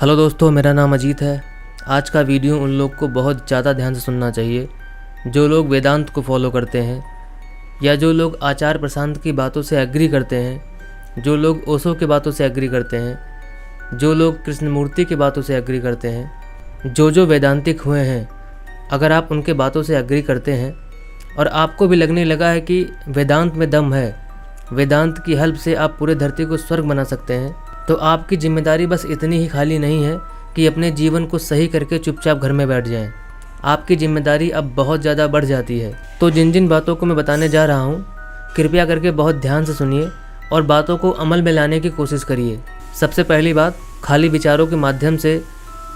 Hello दोस्तों, मेरा नाम अजीत है। आज का वीडियो उन लोग को बहुत ज़्यादा ध्यान से सुनना चाहिए जो लोग वेदांत को फॉलो करते हैं, या जो लोग आचार्य प्रशांत की बातों से एग्री करते हैं, जो लोग ओशो की बातों से एग्री करते हैं, जो लोग कृष्णमूर्ति की बातों से एग्री करते हैं, जो वेदांतिक हुए हैं। अगर आप उनके बातों से एग्री करते हैं और आपको भी लगने लगा है कि वेदांत में दम है, वेदांत की हेल्प से आप पूरे धरती को स्वर्ग बना सकते हैं, तो आपकी जिम्मेदारी बस इतनी ही खाली नहीं है कि अपने जीवन को सही करके चुपचाप घर में बैठ जाएं। आपकी जिम्मेदारी अब बहुत ज़्यादा बढ़ जाती है। तो जिन जिन बातों को मैं बताने जा रहा हूँ, कृपया करके बहुत ध्यान से सुनिए और बातों को अमल में लाने की कोशिश करिए। सबसे पहली बात, खाली विचारों के माध्यम से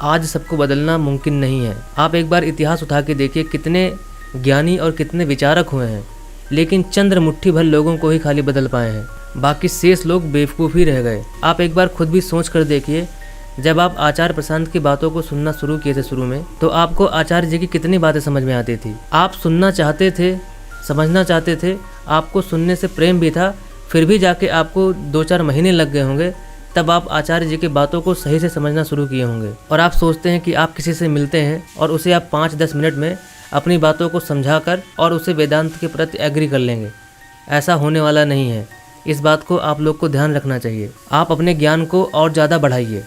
आज सबको बदलना मुमकिन नहीं है। आप एक बार इतिहास उठा के देखिए, कितने ज्ञानी और कितने विचारक हुए हैं, लेकिन चंद्र मुट्ठी भर लोगों को ही खाली बदल पाए हैं, बाकी शेष लोग बेवकूफ़ ही रह गए। आप एक बार खुद भी सोच कर देखिए, जब आप आचार्य प्रशांत की बातों को सुनना शुरू किए थे शुरू में, तो आपको आचार्य जी की कितनी बातें समझ में आती थी। आप सुनना चाहते थे, समझना चाहते थे, आपको सुनने से प्रेम भी था, फिर भी जाके आपको 2-4 महीने लग गए होंगे, तब आप आचार्य जी की बातों को सही से समझना शुरू किए होंगे। और आप सोचते हैं कि आप किसी से मिलते हैं और उसे आप 5-10 मिनट में अपनी बातों को समझाकर और उसे वेदांत के प्रति एग्री कर लेंगे। ऐसा होने वाला नहीं है। इस बात को आप लोग को ध्यान रखना चाहिए। आप अपने ज्ञान को और ज़्यादा बढ़ाइए।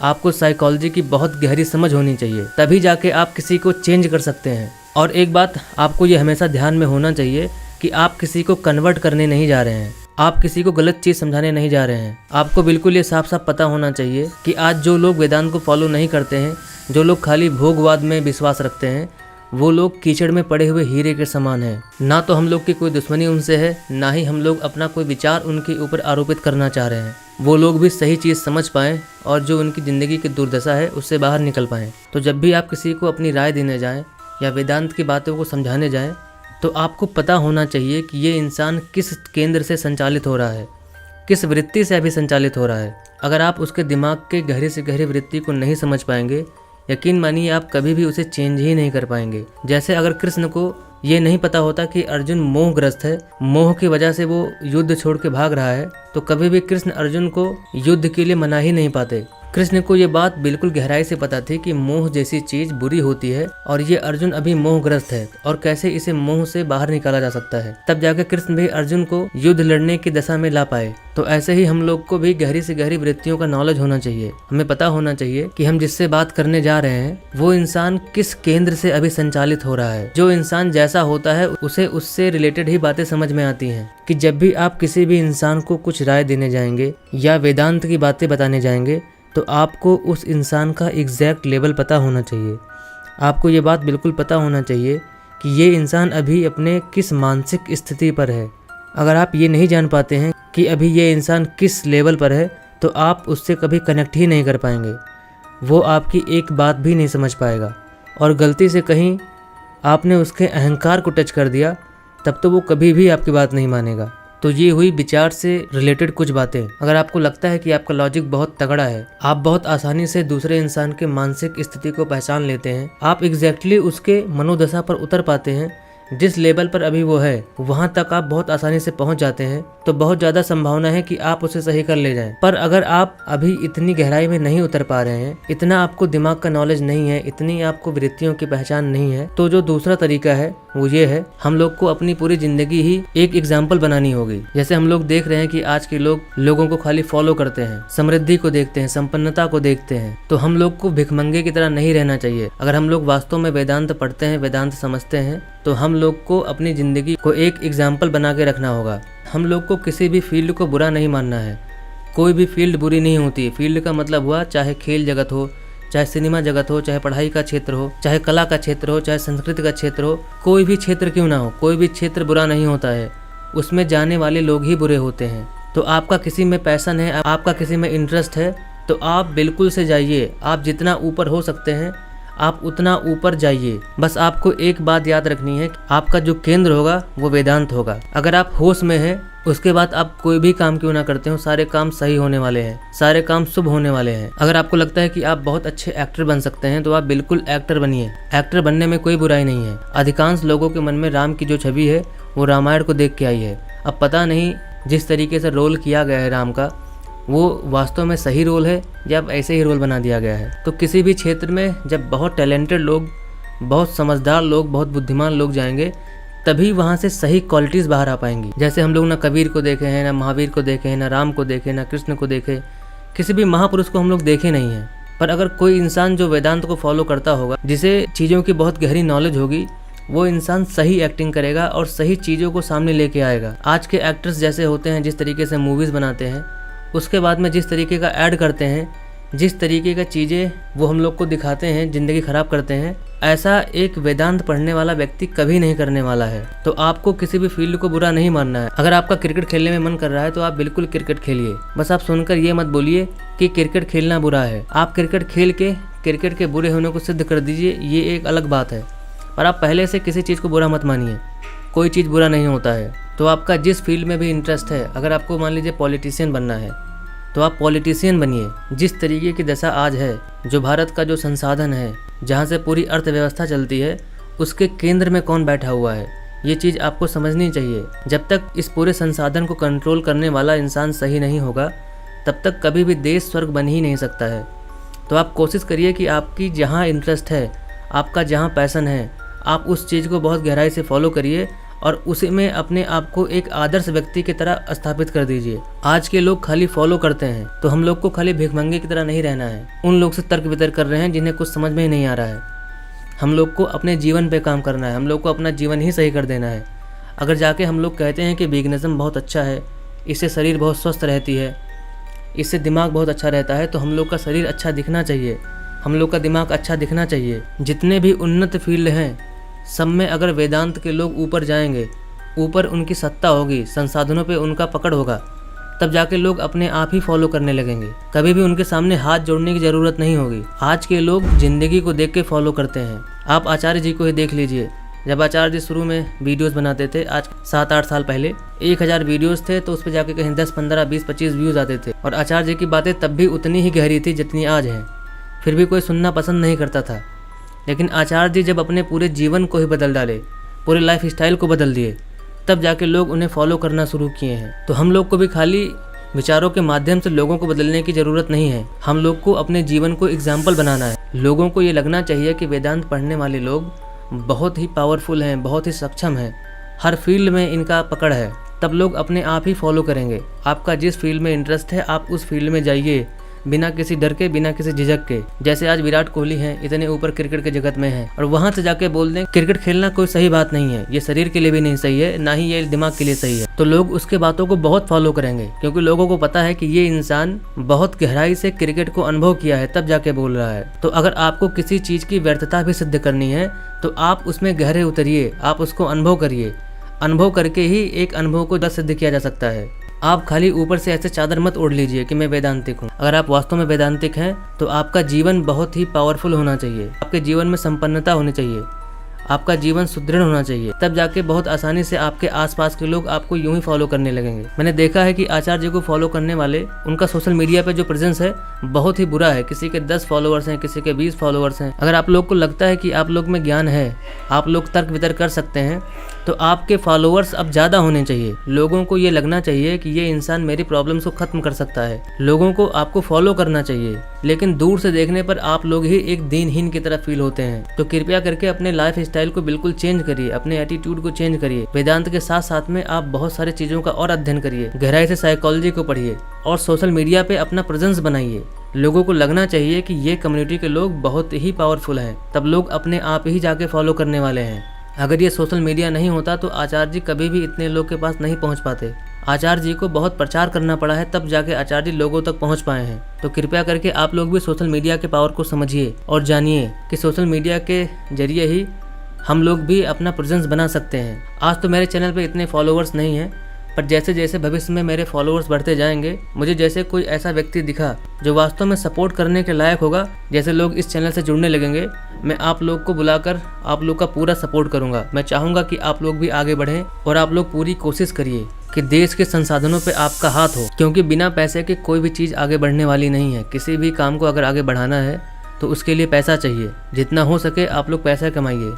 आपको साइकोलॉजी की बहुत गहरी समझ होनी चाहिए, तभी जाके आप किसी को चेंज कर सकते हैं। और एक बात आपको ये हमेशा ध्यान में होना चाहिए कि आप किसी को कन्वर्ट करने नहीं जा रहे हैं, आप किसी को गलत चीज़ समझाने नहीं जा रहे हैं। आपको बिल्कुल ये साफ साफ पता होना चाहिए कि आज जो लोग वेदांत को फॉलो नहीं करते हैं, जो लोग खाली भोगवाद में विश्वास रखते हैं, वो लोग कीचड़ में पड़े हुए हीरे के समान हैं। ना तो हम लोग की कोई दुश्मनी उनसे है, ना ही हम लोग अपना कोई विचार उनके ऊपर आरोपित करना चाह रहे हैं। वो लोग भी सही चीज़ समझ पाएँ और जो उनकी ज़िंदगी की दुर्दशा है उससे बाहर निकल पाएँ। तो जब भी आप किसी को अपनी राय देने जाएँ या वेदांत की बातों को समझाने जाएँ, तो आपको पता होना चाहिए कि ये इंसान किस केंद्र से संचालित हो रहा है, किस वृत्ति से अभी संचालित हो रहा है। अगर आप उसके दिमाग के गहरे से गहरे वृत्ति को नहीं समझ पाएंगे, यकीन मानिए आप कभी भी उसे चेंज ही नहीं कर पाएंगे। जैसे अगर कृष्ण को ये नहीं पता होता कि अर्जुन मोहग्रस्त है, मोह की वजह से वो युद्ध छोड़ के भाग रहा है, तो कभी भी कृष्ण अर्जुन को युद्ध के लिए मना ही नहीं पाते। कृष्ण को ये बात बिल्कुल गहराई से पता थी कि मोह जैसी चीज बुरी होती है और ये अर्जुन अभी मोहग्रस्त है और कैसे इसे मोह से बाहर निकाला जा सकता है। तब जाकर कृष्ण भी अर्जुन को युद्ध लड़ने की दशा में ला पाए। तो ऐसे ही हम लोग को भी गहरी से गहरी वृत्तियों का नॉलेज होना चाहिए। हमें पता होना चाहिए कि हम जिससे बात करने जा रहे हैं वो इंसान किस केंद्र से अभी संचालित हो रहा है। जो इंसान जैसा होता है उसे उससे रिलेटेड ही बातें समझ में आती हैं। कि जब भी आप किसी भी इंसान को कुछ राय देने जाएंगे या वेदांत की बातें बताने जाएंगे, तो आपको उस इंसान का एग्जैक्ट लेवल पता होना चाहिए। आपको ये बात बिल्कुल पता होना चाहिए कि ये इंसान अभी अपने किस मानसिक स्थिति पर है। अगर आप ये नहीं जान पाते हैं कि अभी ये इंसान किस लेवल पर है, तो आप उससे कभी कनेक्ट ही नहीं कर पाएंगे। वो आपकी एक बात भी नहीं समझ पाएगा और गलती से कहीं आपने उसके अहंकार को टच कर दिया, तब तो वो कभी भी आपकी बात नहीं मानेगा। तो ये हुई विचार से रिलेटेड कुछ बातें। अगर आपको लगता है कि आपका लॉजिक बहुत तगड़ा है, आप बहुत आसानी से दूसरे इंसान के मानसिक स्थिति को पहचान लेते हैं, आप एग्जैक्टली उसके मनोदशा पर उतर पाते हैं, जिस लेवल पर अभी वो है वहां तक आप बहुत आसानी से पहुंच जाते हैं, तो बहुत ज़्यादा संभावना है कि आप उसे सही कर ले जाएं। पर अगर आप अभी इतनी गहराई में नहीं उतर पा रहे हैं, इतना आपको दिमाग का नॉलेज नहीं है, इतनी आपको वृत्तियों की पहचान नहीं है, तो जो दूसरा तरीका है वो ये है, हम लोग को अपनी पूरी जिंदगी ही एक एग्जाम्पल बनानी होगी। जैसे हम लोग देख रहे हैं कि आज के लोग लोगों को खाली फॉलो करते हैं, समृद्धि को देखते हैं, संपन्नता को देखते हैं, तो हम लोग को भिखमंगे की तरह नहीं रहना चाहिए। अगर हम लोग वास्तव में वेदांत पढ़ते हैं, वेदांत समझते हैं, तो हम लोग को अपनी ज़िंदगी को एक एग्जाम्पल बना के रखना होगा। हम लोग को किसी भी फील्ड को बुरा नहीं मानना है। कोई भी फील्ड बुरी नहीं होती। फील्ड का मतलब हुआ चाहे खेल जगत हो, चाहे सिनेमा जगत हो, चाहे पढ़ाई का क्षेत्र हो, चाहे कला का क्षेत्र हो, चाहे संस्कृति का क्षेत्र हो, कोई भी क्षेत्र क्यों ना हो, कोई भी क्षेत्र बुरा नहीं होता है। उसमें जाने वाले लोग ही बुरे होते हैं। तो आपका किसी में पैशन है, आपका किसी में इंटरेस्ट है, तो आप बिल्कुल से जाइए। आप जितना ऊपर हो सकते हैं आप उतना ऊपर जाइए। बस आपको एक बात याद रखनी है, आपका जो केंद्र होगा वो वेदांत होगा। अगर आप होश में हैं, उसके बाद आप कोई भी काम क्यों ना करते हो, सारे काम सही होने वाले हैं, सारे काम शुभ होने वाले हैं। अगर आपको लगता है कि आप बहुत अच्छे एक्टर बन सकते हैं, तो आप बिल्कुल एक्टर बनिए। एक्टर बनने में कोई बुराई नहीं है। अधिकांश लोगों के मन में राम की जो छवि है वो रामायण को देख के आई है। अब पता नहीं जिस तरीके से रोल किया गया है राम का, वो वास्तव में सही रोल है या ऐसे ही रोल बना दिया गया है। तो किसी भी क्षेत्र में जब बहुत टैलेंटेड लोग, बहुत समझदार लोग, बहुत बुद्धिमान लोग जाएंगे, तभी वहाँ से सही क्वालिटीज़ बाहर आ पाएंगी। जैसे हम लोग ना कबीर को देखे हैं, ना महावीर को देखे हैं, ना राम को देखे, ना कृष्ण को देखे, किसी भी महापुरुष को हम लोग देखे नहीं हैं। पर अगर कोई इंसान जो वेदांत को फॉलो करता होगा, जिसे चीज़ों की बहुत गहरी नॉलेज होगी, वो इंसान सही एक्टिंग करेगा और सही चीज़ों को सामने लेके आएगा। आज के एक्टर्स जैसे होते हैं, जिस तरीके से मूवीज़ बनाते हैं, उसके बाद में जिस तरीके का ऐड करते हैं, जिस तरीके का चीज़ें वो हम लोग को दिखाते हैं, ज़िंदगी ख़राब करते हैं, ऐसा एक वेदांत पढ़ने वाला व्यक्ति कभी नहीं करने वाला है। तो आपको किसी भी फील्ड को बुरा नहीं मानना है। अगर आपका क्रिकेट खेलने में मन कर रहा है तो आप बिल्कुल क्रिकेट खेलिए। बस आप सुनकर ये मत बोलिए कि क्रिकेट खेलना बुरा है। आप क्रिकेट खेल के क्रिकेट के बुरे होने को सिद्ध कर दीजिए, ये एक अलग बात है। पर आप पहले से किसी चीज़ को बुरा मत मानिए। कोई चीज़ बुरा नहीं होता है। तो आपका जिस फील्ड में भी इंटरेस्ट है, अगर आपको मान लीजिए पॉलिटिशियन बनना है तो आप पॉलिटिशियन बनिए। जिस तरीके की दशा आज है, जो भारत का जो संसाधन है, जहाँ से पूरी अर्थव्यवस्था चलती है, उसके केंद्र में कौन बैठा हुआ है, ये चीज़ आपको समझनी चाहिए। जब तक इस पूरे संसाधन को कंट्रोल करने वाला इंसान सही नहीं होगा, तब तक कभी भी देश स्वर्ग बन ही नहीं सकता है। तो आप कोशिश करिए कि आपकी जहाँ इंटरेस्ट है, आपका जहाँ पैसन है, आप उस चीज़ को बहुत गहराई से फॉलो करिए और उसी में अपने आप को एक आदर्श व्यक्ति की तरह स्थापित कर दीजिए। आज के लोग खाली फॉलो करते हैं, तो हम लोग को खाली भिखमंगे की तरह नहीं रहना है। उन लोग से तर्क वितर्क कर रहे हैं जिन्हें कुछ समझ में ही नहीं आ रहा है। हम लोग को अपने जीवन पे काम करना है, हम लोग को अपना जीवन ही सही कर देना है। अगर जाके हम लोग कहते हैं कि वीगनिज्म बहुत अच्छा है, इससे शरीर बहुत स्वस्थ रहती है, इससे दिमाग बहुत अच्छा रहता है, तो हम लोग का शरीर अच्छा दिखना चाहिए, हम लोग का दिमाग अच्छा दिखना चाहिए। जितने भी उन्नत फील्ड हैं, सब में अगर वेदांत के लोग ऊपर जाएंगे, ऊपर उनकी सत्ता होगी, संसाधनों पे उनका पकड़ होगा, तब जाके लोग अपने आप ही फॉलो करने लगेंगे। कभी भी उनके सामने हाथ जोड़ने की ज़रूरत नहीं होगी। आज के लोग ज़िंदगी को देख के फॉलो करते हैं। आप आचार्य जी को ही देख लीजिए। जब आचार्य जी शुरू में वीडियोस बनाते थे, आज 7-8 साल पहले 1000 वीडियोस थे, तो उस पर जाके कहीं 10, 15, 20, 25 व्यूज़ आते थे। और आचार्य जी की बातें तब भी उतनी ही गहरी थी जितनी आज हैं, फिर भी कोई सुनना पसंद नहीं करता था। लेकिन आचार्य जी जब अपने पूरे जीवन को ही बदल डाले, पूरे लाइफ स्टाइल को बदल दिए, तब जाके लोग उन्हें फॉलो करना शुरू किए हैं। तो हम लोग को भी खाली विचारों के माध्यम से लोगों को बदलने की ज़रूरत नहीं है। हम लोग को अपने जीवन को एग्जाम्पल बनाना है। लोगों को ये लगना चाहिए कि वेदांत पढ़ने वाले लोग बहुत ही पावरफुल हैं, बहुत ही सक्षम हैं, हर फील्ड में इनका पकड़ है। तब लोग अपने आप ही फॉलो करेंगे। आपका जिस फील्ड में इंटरेस्ट है, आप उस फील्ड में जाइए, बिना किसी डर के, बिना किसी झिझक के। जैसे आज विराट कोहली हैं, इतने ऊपर क्रिकेट के जगत में हैं, और वहां से जाके बोल दें क्रिकेट खेलना कोई सही बात नहीं है, ये शरीर के लिए भी नहीं सही है, ना ही ये दिमाग के लिए सही है, तो लोग उसके बातों को बहुत फॉलो करेंगे। क्योंकि लोगों को पता है कि ये इंसान बहुत गहराई से क्रिकेट को अनुभव किया है, तब जाके बोल रहा है। तो अगर आपको किसी चीज की व्यर्थता भी सिद्ध करनी है, तो आप उसमें गहरे उतरिए, आप उसको अनुभव करिए। अनुभव करके ही एक अनुभव को सिद्ध किया जा सकता है। आप खाली ऊपर से ऐसे चादर मत ओढ़ लीजिए कि मैं वेदांतिक हूँ। अगर आप वास्तव में वेदांतिक हैं, तो आपका जीवन बहुत ही पावरफुल होना चाहिए, आपके जीवन में संपन्नता होनी चाहिए, आपका जीवन सुदृढ़ होना चाहिए। तब जाके बहुत आसानी से आपके आसपास के लोग आपको यूं ही फॉलो करने लगेंगे। मैंने देखा है कि आचार्य जी को फॉलो करने वाले, उनका सोशल मीडिया पे जो प्रेजेंस है बहुत ही बुरा है। किसी के 10 फॉलोअर्स हैं, किसी के 20 फॉलोअर्स हैं। अगर आप लोग को लगता है कि आप लोग में ज्ञान है, आप लोग तर्क वितर्क कर सकते हैं, तो आपके फॉलोअर्स अब ज़्यादा होने चाहिए। लोगों को ये लगना चाहिए कि ये इंसान मेरी प्रॉब्लम्स को ख़त्म कर सकता है। लोगों को आपको फॉलो करना चाहिए, लेकिन दूर से देखने पर आप लोग ही एक दीनहीन की तरह फील होते हैं। तो कृपया करके अपने लाइफ स्टाइल को बिल्कुल चेंज करिए, अपने एटीट्यूड को चेंज करिए। वेदांत के साथ साथ में आप बहुत सारी चीज़ों का और अध्ययन करिए, गहराई से साइकोलॉजी को पढ़िए और सोशल मीडिया पे अपना प्रेजेंस बनाइए। लोगों को लगना चाहिए कि ये कम्युनिटी के लोग बहुत ही पावरफुल हैं, तब लोग अपने आप ही जाके फॉलो करने वाले हैं। अगर ये सोशल मीडिया नहीं होता तो आचार्य जी कभी भी इतने लोग के पास नहीं पहुंच पाते। आचार्य जी को बहुत प्रचार करना पड़ा है, तब जाके आचार्य जी लोगों तक पहुंच पाए हैं। तो कृपया करके आप लोग भी सोशल मीडिया के पावर को समझिए और जानिए कि सोशल मीडिया के जरिए ही हम लोग भी अपना प्रेजेंस बना सकते हैं। आज तो मेरे चैनल पे इतने फॉलोअर्स नहीं हैं, पर जैसे जैसे भविष्य में मेरे फॉलोअर्स बढ़ते जाएंगे, मुझे जैसे कोई ऐसा व्यक्ति दिखा जो वास्तव में सपोर्ट करने के लायक होगा, जैसे लोग इस चैनल से जुड़ने लगेंगे, मैं आप लोग को बुलाकर आप लोग का पूरा सपोर्ट करूंगा। मैं चाहूँगा कि आप लोग भी आगे बढ़ें और आप लोग पूरी कोशिश करिए कि देश के संसाधनों पे आपका हाथ हो, क्योंकि बिना पैसे के कोई भी चीज़ आगे बढ़ने वाली नहीं है। किसी भी काम को अगर आगे बढ़ाना है तो उसके लिए पैसा चाहिए। जितना हो सके आप लोग पैसा कमाइए,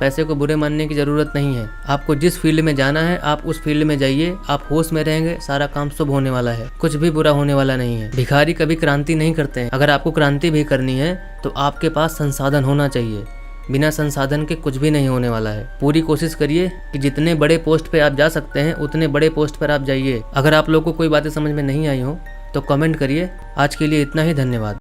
पैसे को बुरे मानने की ज़रूरत नहीं है। आपको जिस फील्ड में जाना है आप उस फील्ड में जाइए, आप होश में रहेंगे, सारा काम शुभ होने वाला है, कुछ भी बुरा होने वाला नहीं है। भिखारी कभी क्रांति नहीं करते हैं। अगर आपको क्रांति भी करनी है तो आपके पास संसाधन होना चाहिए। बिना संसाधन के कुछ भी नहीं होने वाला है। पूरी कोशिश करिए कि जितने बड़े पोस्ट पे आप जा सकते हैं उतने बड़े पोस्ट पर आप जाइए। अगर आप लोगों को कोई बातें समझ में नहीं आई हो तो कमेंट करिए। आज के लिए इतना ही, धन्यवाद।